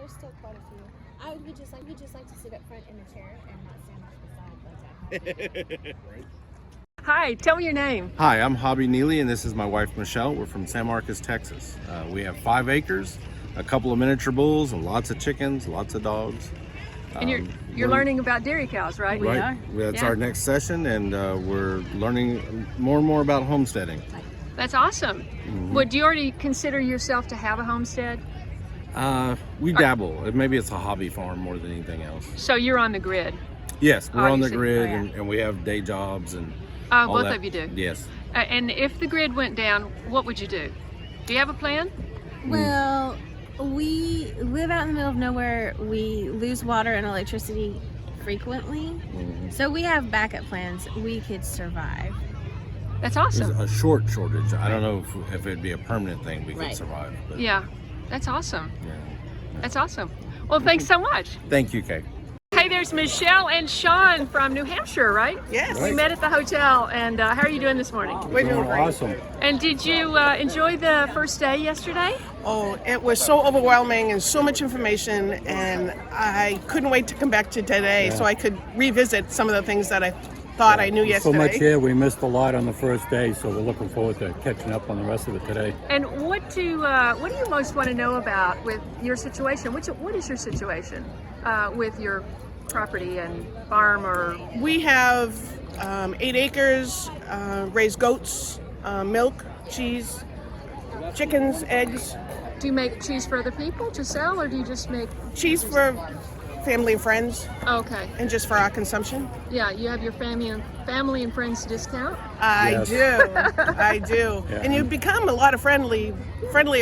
there's still quite a few. I would just like to sit up front in the chair and not stand off the side like that. Right. Hi, tell me your name. Hi, I'm Hobby Neely, and this is my wife Michelle. We're from San Marcos, Texas. We have 5 acres, a couple of miniature bulls, and lots of chickens, lots of dogs. And you're learning about dairy cows, right? Right. That's our next session, and we're learning more and more about homesteading. That's awesome. Mm-hmm. Would you already consider yourself to have a homestead? We dabble. Maybe it's a hobby farm more than anything else. So you're on the grid. Yes, we're on the Obviously. grid, Oh, yeah. and we have day jobs and all Both that. of you do. Yes. And if the grid went down, what would you do? Do you have a plan? Well, we live out in the middle of nowhere. We lose water and electricity frequently. Mm-hmm. So we have backup plans. We could survive. That's There's awesome. a shortage. I don't know if it'd be a permanent thing we could Right. survive. But Yeah, that's awesome. yeah. That's awesome. Well, thanks so much. Thank you, Kaye. Hey, there's Michelle and Sean from New Hampshire, right? Yes. We met at the hotel, and how are you doing this morning? We're doing great. Awesome. And did you enjoy the first day yesterday? Oh, it was so overwhelming and so much information, and I couldn't wait to come back to today so I could revisit some of the things that I thought I knew So yesterday. much here, we missed a lot on the first day, so we're looking forward to catching up on the rest of it today. And what do you most want to know about with your situation? What is your situation with your property and farm or? We have 8 acres, raise goats, milk, cheese, chickens, eggs, Do you make cheese for other people to sell, or do you just make? cheese for family and friends, Okay, and just for our consumption. yeah, you have your family and friends discount. I Yes. do, I do. Yeah. And you become a lot of friendlier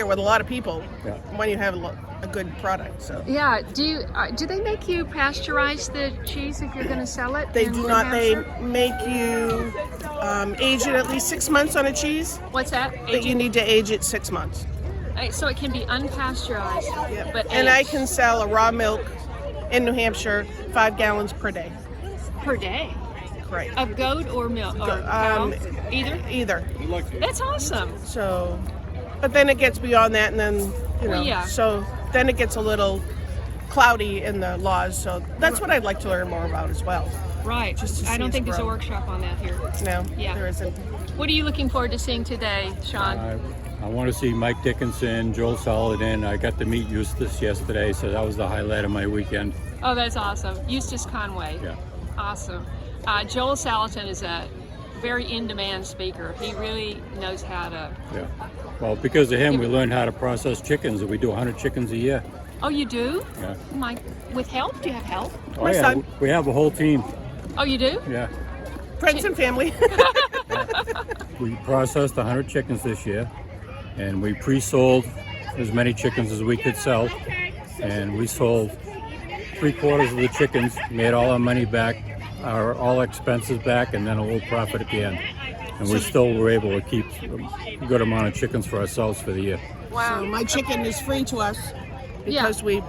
with a lot of people Yeah. when you have a good product. So. Yeah. Do they make you pasteurize the cheese if you're going to sell it? They in do New not. They Hampshire? make you age it at least 6 months on a cheese, What's that? but you need to age it 6 months. So it can be unpasteurized, but And I aged can sell a raw milk in New Hampshire 5 gallons per day. per day Right. of goat or milk or cow, either. Either. That's awesome. So, but then it gets beyond that, and then Well, yeah. So then it gets a little cloudy in the laws. So that's what I'd like to learn more about as well. Right. Just to I see don't us think there's a grow. workshop on that here. No, Yeah. there isn't. What are you looking forward to seeing today, Sean? I want to see Mike Dickinson, Joel Salatin. I got to meet Eustace yesterday, so that was the highlight of my weekend. Oh, that's awesome. Eustace Conway. Yeah. Awesome. Joel Salatin is a very in-demand speaker. He really knows how to. Yeah. Well, because of him, we learned how to process chickens, and we do 100 chickens a year. Oh, you do? Yeah. With help? Do you have help? Oh, My yeah. son. We have a whole team. Oh, you do? Yeah. Friends and family. We processed 100 chickens this year, and we pre-sold as many chickens as we could sell, and we sold 3/4 of the chickens, made all our money back, all expenses back, and then a little profit at the end. And we still were able to keep a good amount of chickens for ourselves for the year. So my chicken is free to us because we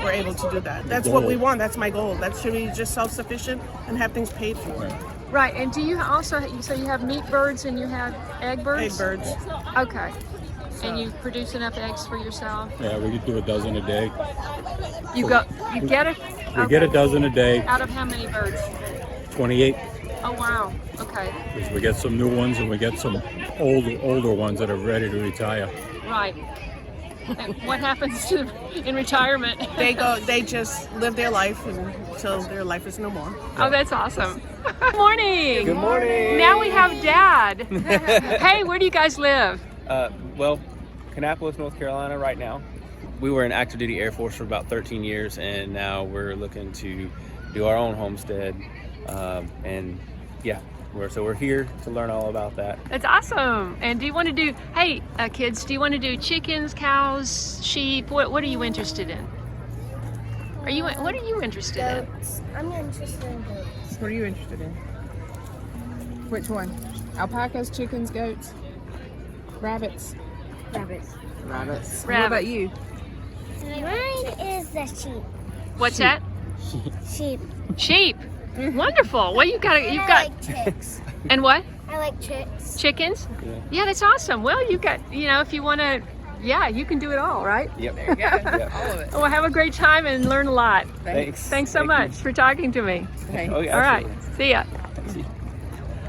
were able to do that. That's what we want. That's my goal. That should be just self-sufficient and have things paid for. Right. And do you also, so you have meat birds and you have egg birds? Egg birds. Okay. And you produce enough eggs for yourself? Yeah, we could do a dozen a day. You get it? We get a dozen a day, Out of how many birds? 28. Oh, wow. Okay. Because we get some new ones and we get some older ones that are ready to retire. Right. And what happens to in retirement? They just live their life until their life is no more. Oh, that's awesome. Good morning. Good morning. Now we have Dad. Hey, where do you guys live? Well, Kannapolis, North Carolina right now. We were in active duty Air Force for about 13 years, and now we're looking to do our own homestead. And yeah, we're here to learn all about that. That's awesome. And do you want to do, hey, kids, do you want to do chickens, cows, sheep? What are you interested in? What are you interested in? I'm interested in goats. What are you interested in? Which one? Alpacas, chickens, goats, rabbits? Rabbits. Rabbits. What Rabbit. about you? Mine is the sheep. What's that? Sheep. Sheep. Wonderful. Well, you've got like chicks. and what? I like chicks. Chickens? Yeah. Yeah, that's awesome. Well, you've got, if you want to Yeah, you can do it all, right? Yep. There you go. Yep. All of it. Well, have a great time and learn a lot. Thanks. Thanks so Thank much you. for talking to me. Okay. Oh, yeah, All right, absolutely. see ya. See you.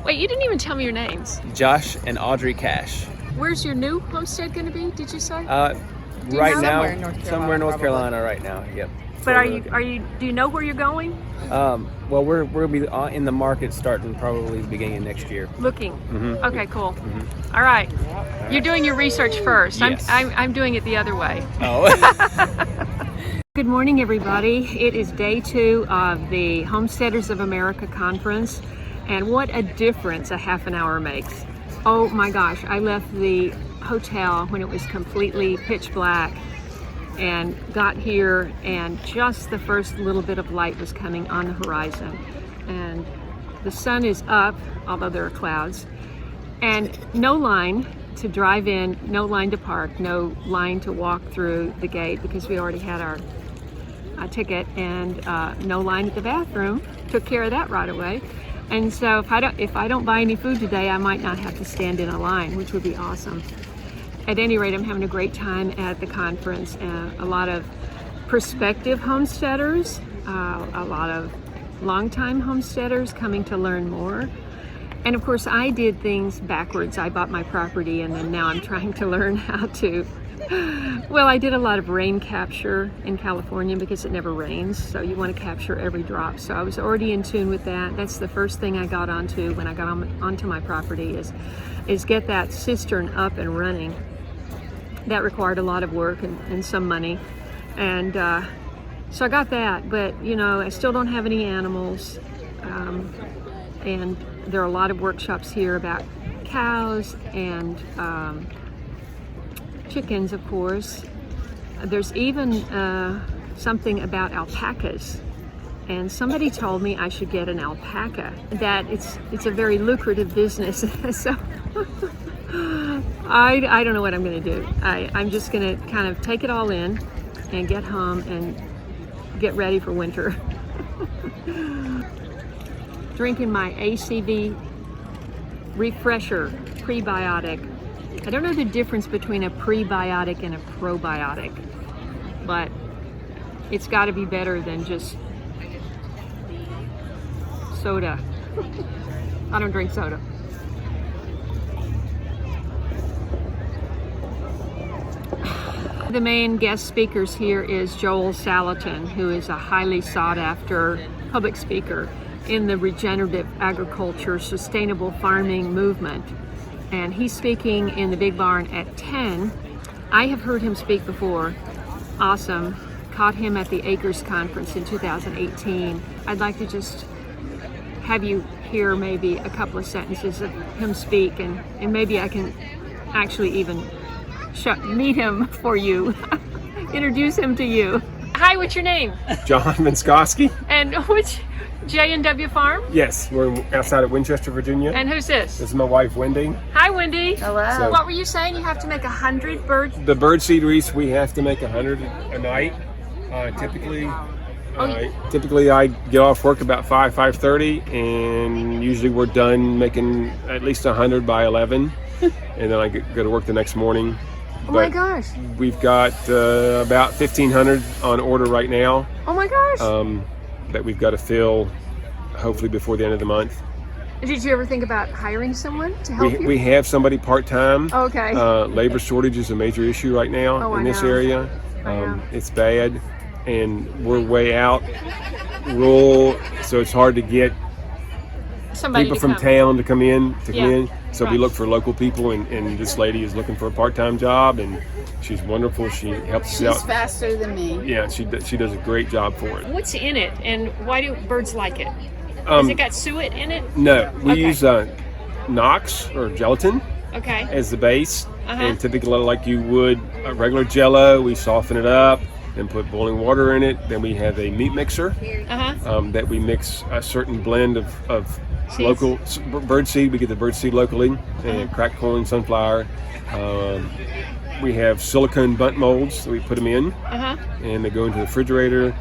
Wait, you didn't even tell me your names. Josh and Audrey Cash. Where's your new homestead going to be? Did you say? Right know? now, Somewhere in North Carolina, somewhere in North probably. Carolina right now. Yep. But are you? Do you know where you're going? Well, we're gonna be in the market starting probably the beginning of next year. Looking. Mhm. Okay, cool. All right. You're doing your research first. Yes. I'm doing it the other way. Oh. Good morning, everybody. It is day 2 of the Homesteaders of America conference, and what a difference a half an hour makes. Oh my gosh, I left the hotel when it was completely pitch black and got here, and just the first little bit of light was coming on the horizon. And the sun is up, although there are clouds, and no line to drive in, no line to park, no line to walk through the gate because we already had our ticket, and no line at the bathroom. Took care of that right away. And so if I don't buy any food today, I might not have to stand in a line, which would be awesome. At any rate, I'm having a great time at the conference. A lot of prospective homesteaders, a lot of longtime homesteaders coming to learn more. And of course, I did things backwards. I bought my property, and then now I'm trying to learn how to. Well, I did a lot of rain capture in California because it never rains, so you want to capture every drop. So I was already in tune with that. That's the first thing I got onto when I got onto my property is get that cistern up and running. That required a lot of work and some money, and so I got that. But I still don't have any animals, and there are a lot of workshops here about cows and chickens, of course. There's even something about alpacas, and somebody told me I should get an alpaca, that it's a very lucrative business. So I don't know what I'm going to do. I'm just going to kind of take it all in and get home and get ready for winter. Drinking my ACV refresher prebiotic. I don't know the difference between a prebiotic and a probiotic, but it's got to be better than just soda. I don't drink soda. The main guest speakers here is Joel Salatin, who is a highly sought after public speaker in the regenerative agriculture, sustainable farming movement. And he's speaking in the Big Barn at 10. I have heard him speak before. Awesome. Caught him at the Acres Conference in 2018. I'd like to just have you hear maybe a couple of sentences of him speak, and maybe I can actually even meet him for you. Introduce him to you. Hi, what's your name? John Vinskoski. And which J&W Farm? Yes, we're outside of Winchester, Virginia. And who's this? This is my wife, Wendy. Hi, Wendy. Hello. So- What were you saying? You have to make 100 birds? The birdseed wreaths, we have to make 100 a night. Typically I get off work about 5:30, and usually we're done making at least 100 by 11, and then I go to work the next morning. Oh my But gosh. we've got about 1,500 on order right now Oh my gosh. that we've got to fill hopefully before the end of the month. Did you ever think about hiring someone to help you? We have somebody part-time. Okay. Labor shortage is a major issue right now Oh, I in this know. area. I know. It's bad, and we're way out rural, so it's hard to get Somebody people to from come. town to come in. Yeah. So we Right. look for local people, and this lady is looking for a part-time job, and she's wonderful. She helps us She's out. faster than me. Yeah, she does a great job for it. What's in it, and why do birds like it? Has it got suet in it? No, we Okay. use Knox or gelatin Okay. as the base, Uh-huh. and typically like you would a regular Jello, we soften it up and put boiling water in it. Then we have a meat mixer Uh-huh. that we mix a certain blend of Seeds? local bird seed. We get the bird seed locally, Uh-huh. and cracked corn, sunflower. We have silicone bunt molds that we put them in, Uh-huh. and they go into the refrigerator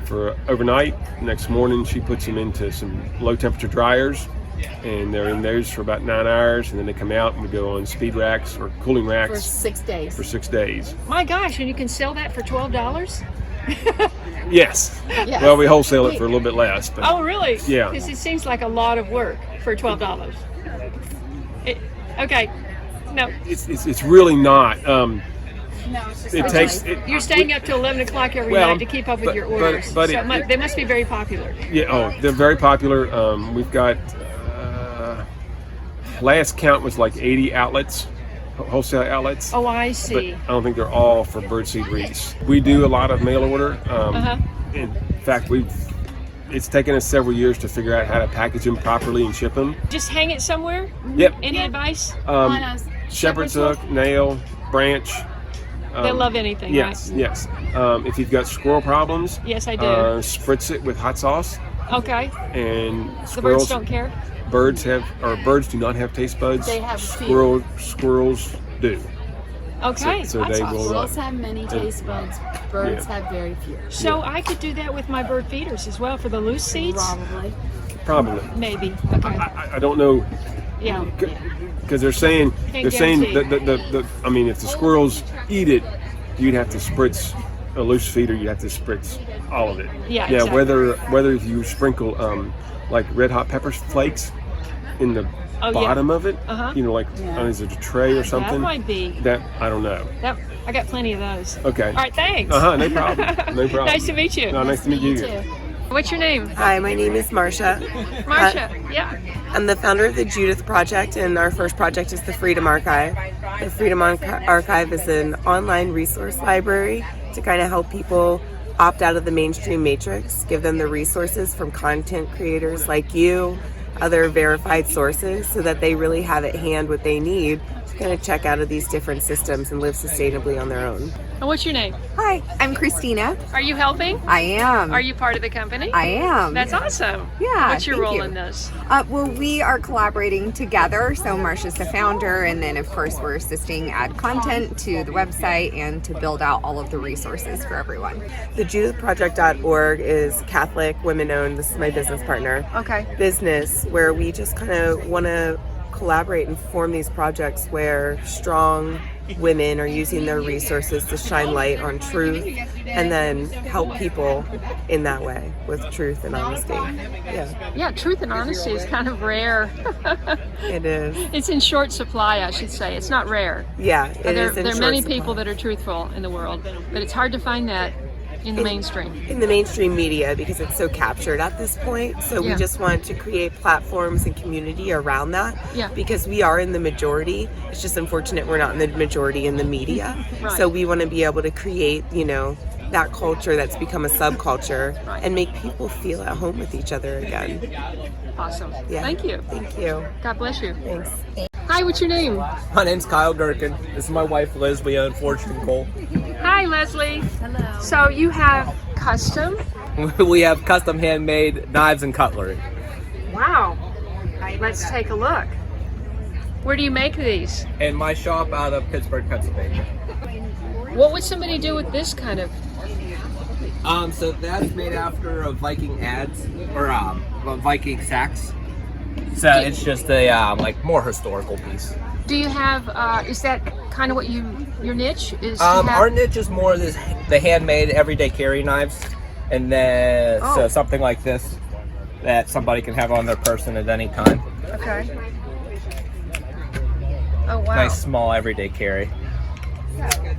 for overnight. Next morning, she puts them into some low temperature dryers, and they're in those for about 9 hours, and then they come out and we go on speed racks or cooling racks For 6 days. for 6 days. My gosh, and you can sell that for $12? Yes. Yes. Well, we wholesale it for a little bit less. But Oh, really? Yeah. Because it seems like a lot of work for $12. Okay. No, it's really not. No, it's just It takes. It, you're staying up till 11 o'clock every Well, night to keep up with your orders. but So they must be very popular. Yeah. Oh, they're very popular. We've got. Last count was like 80 outlets, wholesale outlets. Oh, I But see. I don't think they're all for birdseed wreaths. We do a lot of mail order. In fact, it's taken us several years to figure out how to package them properly and ship them. Just hang it somewhere? Yep. Any advice? Shepherd's hook, nail, branch. They love anything, Yes, right? yes. If you've got squirrel problems, Yes, I do. Spritz it with hot sauce. Okay. And The birds don't care? Birds do not have taste buds. They have few. Squirrels do. Okay. So they will. Squirrels have many taste buds. Birds have very few. So I could do that with my bird feeders as well for the loose seeds? Probably. Maybe. Okay. I don't know. Yeah. Because they're saying guarantee. that I mean, if the squirrels eat it, you'd have to spritz a loose feeder. You'd have to spritz all of it. Yeah. Yeah. Exactly. Whether if you sprinkle like red hot pepper flakes in the bottom of it, you know, like is it a tray or something? That might be. That I don't know. That I got plenty of those. Okay. All right. Thanks. No problem. No problem. Nice to meet you. No, nice to meet you. What's your name? Hi, my name is Marcia. Marcia. Yeah. I'm the founder of the Judith Project, and our first project is the Freedom Archive. The Freedom Archive is an online resource library to kind of help people opt out of the mainstream matrix, give them the resources from content creators like you, other verified sources, so that they really have at hand what they need to kind of check out of these different systems and live sustainably on their own. And what's your name? Hi, I'm Christina. Are you helping? I am. Are you part of the company? I am. That's awesome. Yeah. What's your thank role you. in this? Well, we are collaborating together. So Marcia's the founder, and then of course we're assisting add content to the website and to build out all of the resources for everyone. The JudithProject.org is Catholic, women-owned. This is my business partner. Okay. Business where we just kind of want to collaborate and form these projects where strong women are using their resources to shine light on truth and then help people in that way with truth and honesty. Yeah, truth and honesty is kind of rare. It is. It's in short supply, I should say. It's not rare. Yeah, it there, is in there are short many supply. people that are truthful in the world, but it's hard to find that in the mainstream. In the mainstream media because it's so captured at this point. So we just want to create platforms and community around that because we are in the majority. It's just unfortunate we're not in the majority in the media. Right. So we want to be able to create, you know, that culture that's become a subculture and make people feel at home with each other again. Awesome. Yeah. Thank you. Thank you. God bless you. Thanks. Hi, what's your name? My name's Kyle Gherkin. This is my wife Liz. We own Fortune and Cole. Hi, Leslie. Hello. So you have custom? We have custom handmade knives and cutlery. Wow. Let's take a look. Where do you make these? In my shop out of Pittsburgh, Pennsylvania. What would somebody do with this kind of? So that's made after a Viking ads or Viking sacks. So it's just a like more historical piece. Do you have? Is that kind of what your niche is? Our niche is more the handmade everyday carry knives, and then so something like this that somebody can have on their person at any time. Okay. Oh wow. Nice small everyday carry.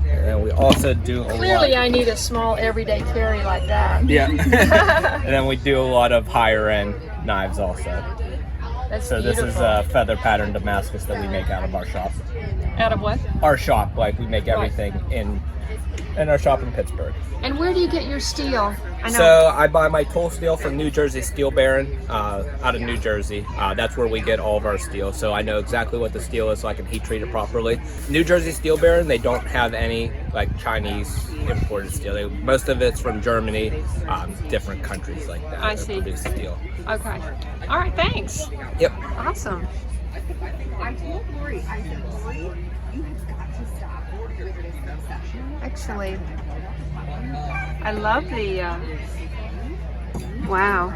And we also do a Clearly, lot. I need a small everyday carry like that. Yeah. And then we do a lot of higher end knives also. That's so beautiful. this is a feather pattern Damascus that we make out of our shop. Out of what? Our shop, like we make everything in our shop in Pittsburgh. And where do you get your steel? I know. So I buy my tool steel from New Jersey Steel Baron out of New Jersey. That's where we get all of our steel. So I know exactly what the steel is so I can heat treat it properly. New Jersey Steel Baron, they don't have any like Chinese imported steel. Most of it's from Germany, different countries like that. I that see. Produce steel. Okay. All right, thanks. Yep. Awesome. Actually, I love the, wow.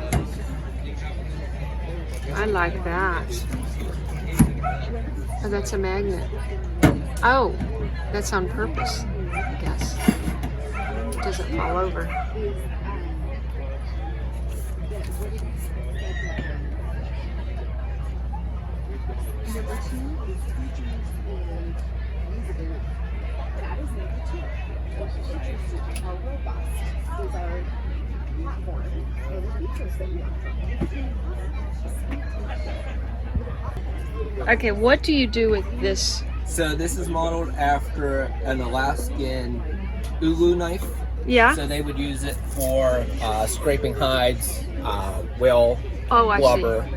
I like that. Oh, that's a magnet. Oh, that's on purpose, I guess. It doesn't fall over. Okay, what do you do with this? So this is modeled after an Alaskan ulu knife. Yeah. So they would use it for scraping hides, whale, Oh, I blubber.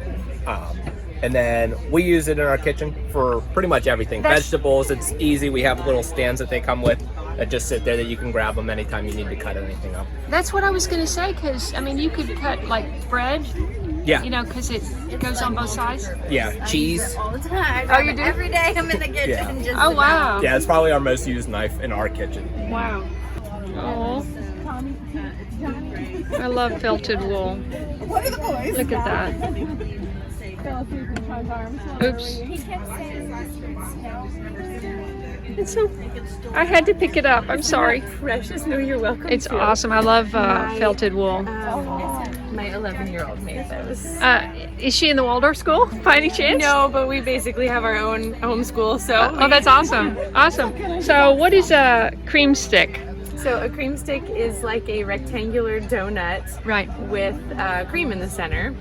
And then we use it in our kitchen for pretty much everything. Vegetables, it's easy. We have little stands that they come with that just sit there that you can grab them anytime you need to cut anything up. That's what I was going to say, because, I mean, you could cut, like, bread. Yeah. You know, because it goes on both sides. Yeah, cheese. All the time. Oh, you do? Every day I'm in the kitchen. Yeah. Just Oh, wow. Yeah, it's probably our most used knife in our kitchen. Wow. Oh. I love felted wool. What are the boys? Look at that. Oops. It's so, I had to pick it up. I'm sorry. Precious. No, you're welcome. It's awesome. I love felted wool. My 11-year-old made those. Is she in the Waldorf school by any chance? No, but we basically have our own homeschool, so. Oh, that's awesome. Awesome. So what is a cream stick? So a cream stick is like a rectangular donut, right, with cream in the center,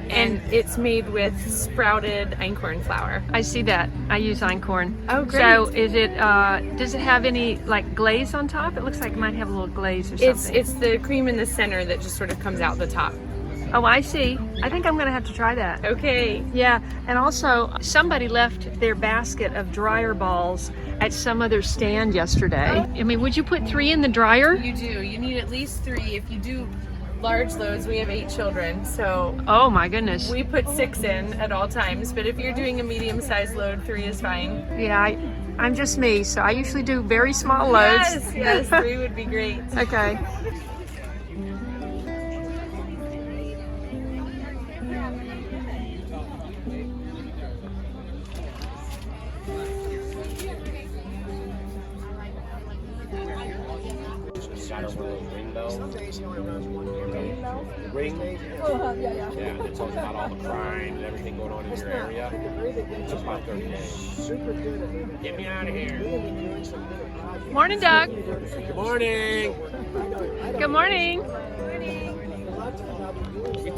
and it's made with sprouted einkorn flour. I see that. I use einkorn. Oh, great. So is it? Does it have any like glaze on top? It looks like it might have a little glaze or something. It's the cream in the center that just sort of comes out the top. Oh, I see. I think I'm gonna have to try that. Okay. Yeah, and also somebody left their basket of dryer balls at some other stand yesterday. I mean, would you put 3 in the dryer? You do. You need at least 3. If you do large loads, we have 8 children, so. Oh my goodness. We put 6 in at all times, but if you're doing a medium-sized load, 3 is fine. Yeah, I'm just me, so I usually do very small loads. Yes, 3 would be great. Okay. Ring? Yeah, it tells about all the crime and everything going on in your area. It's about 30 days. Get me out of here. Morning, Doug. Good morning. Good morning.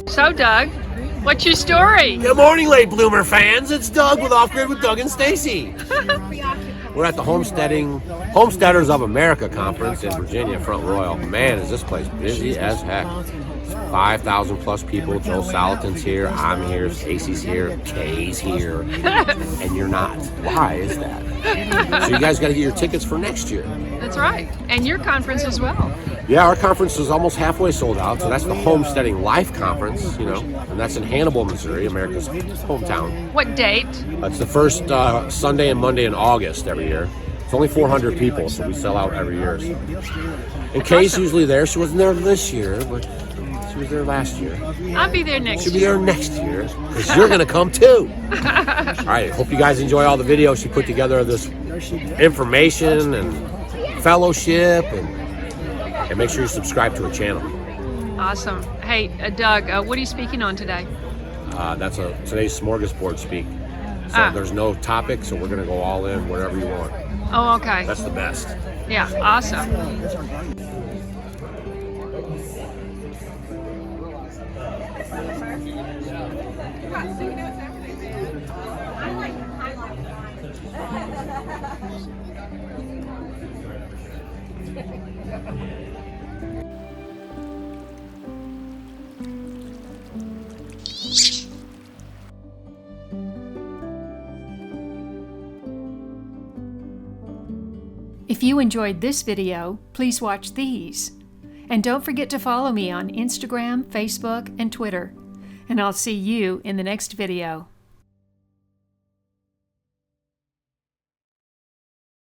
So, Doug, what's your story? Good morning, late bloomer fans. It's Doug with Off Grid with Doug and Stacy. We're at the Homesteaders of America conference in Virginia, Front Royal. Man, is this place busy as heck. 5,000 plus people. Joe Salatin's here. I'm here. Stacy's here. Kaye's here. And you're not. Why is that? So you guys got to get your tickets for next year. That's right. And your conference as well. Yeah, our conference is almost halfway sold out. So that's the Homesteading Life Conference, you know, and that's in Hannibal, Missouri, America's hometown. What date? It's the first Sunday and Monday in August every year. It's only 400 people, so we sell out every year. And Kaye's usually there. She wasn't there this year, but she was there last year. I'll be there next year. She'll be there next year, because you're going to come too. All right, hope you guys enjoy all the videos she put together of this information and fellowship, and make sure you subscribe to her channel. Awesome. Hey, Doug, what are you speaking on today? That's today's smorgasbord speak. So there's no topic, so we're going to go all in wherever you want. Oh, okay. That's the best. Yeah, awesome. If you enjoyed this video, please watch these. And don't forget to follow me on Instagram, Facebook, and Twitter. And I'll see you in the next video.